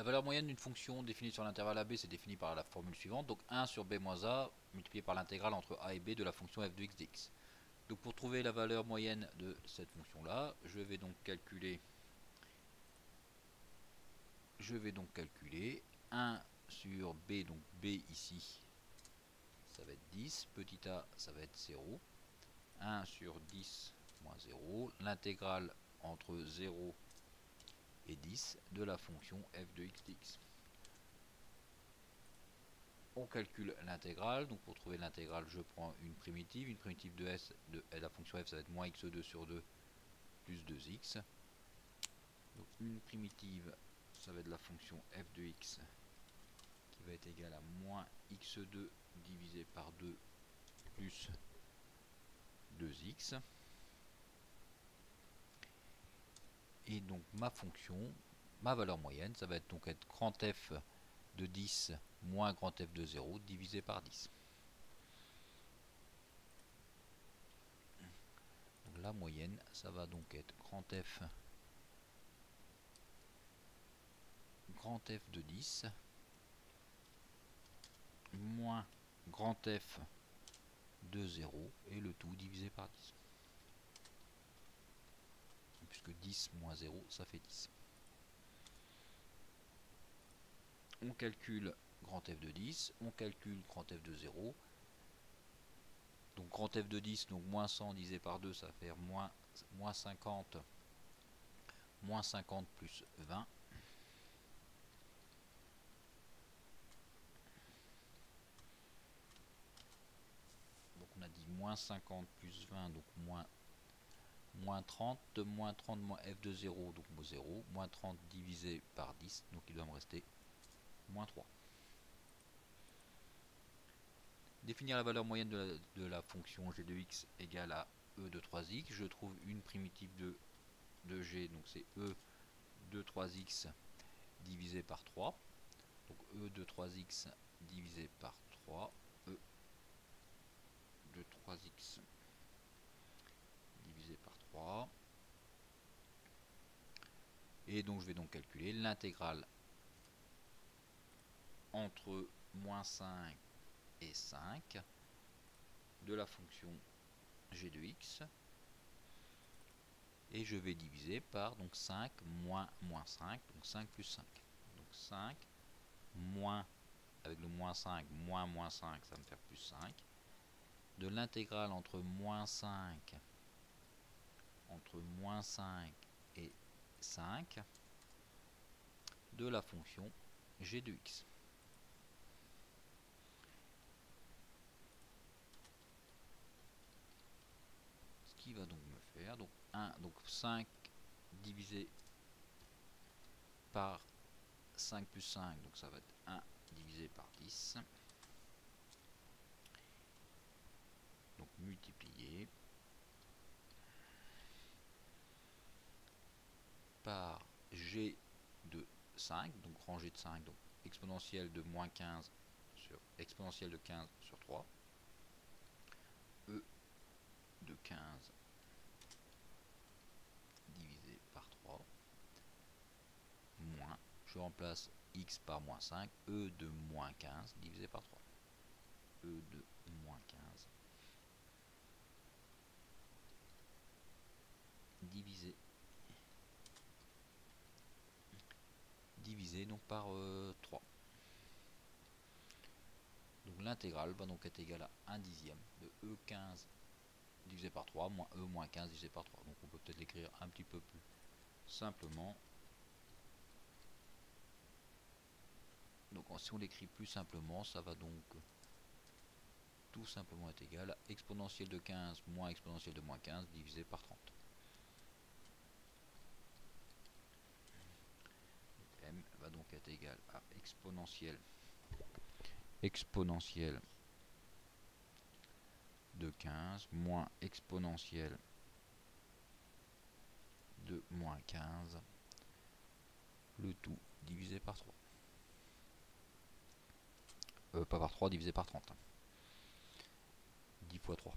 valeur moyenne d'une fonction définie sur l'intervalle AB, c'est défini par la formule suivante, donc 1 sur b moins a multiplié par l'intégrale entre a et b de la fonction f de x dx. Donc pour trouver la valeur moyenne de cette fonction là, je vais donc calculer 1 sur b, donc b ici ça va être 10, petit a ça va être 0, 1 sur 10 moins 0, l'intégrale entre 0 et 10 de la fonction f de x dx. On calcule l'intégrale, donc pour trouver l'intégrale je prends une primitive de s de la fonction f ça va être moins x2 sur 2 plus 2x. Donc une primitive ça va être la fonction f de x qui va être égale à moins x2 divisé par 2 plus 2x. Et donc ma fonction, ma valeur moyenne, ça va être donc grand F de 10 moins grand F de 0 divisé par 10. Donc la moyenne, ça va donc être grand F de 10 moins grand F de 0 et le tout divisé par 10. Puisque 10 moins 0, ça fait 10. On calcule grand F de 10, on calcule grand F de 0. Donc grand F de 10, donc moins 100 divisé par 2, ça va faire moins 50 plus 20. Donc on a dit moins 50 plus 20, donc moins 30, de moins 30 moins f de 0, donc 0, moins 30 divisé par 10, donc il doit me rester moins 3. Définir la valeur moyenne de la fonction g de x égale à e de 3x. Je trouve une primitive de g, donc c'est e de 3x divisé par 3. Donc e de 3x divisé par 3, e de 3x divisé par 3. Et donc je vais donc calculer l'intégrale entre moins 5 et 5 de la fonction g de x. Et je vais diviser par donc 5 moins 5, donc 5 plus 5. Donc 5 moins, avec le moins 5, moins 5, ça va me faire plus 5. De l'intégrale entre moins 5 et 5 de la fonction g de x. Ce qui va donc me faire donc 5 divisé par 5 plus 5, donc ça va être 1 divisé par 10. Donc multiplié par g de 5, donc grand G de 5, donc exponentielle de moins 15 sur exponentielle de 15 sur 3, e de 15 divisé par 3, moins, je remplace x par moins 5, e de moins 15 divisé par 3, e de moins 15 divisé donc par 3. Donc l'intégrale va donc être égale à 1 dixième de e15 divisé par 3 moins e moins 15 divisé par 3. Donc on peut peut-être l'écrire un petit peu plus simplement. Donc si on l'écrit plus simplement, ça va donc tout simplement être égal à exponentielle de 15 moins exponentielle de moins 15 divisé par 30. M va donc être égal à exponentielle de 15 moins exponentielle de moins 15, le tout divisé par 3. Pas par 3, divisé par 30. 10 fois 3.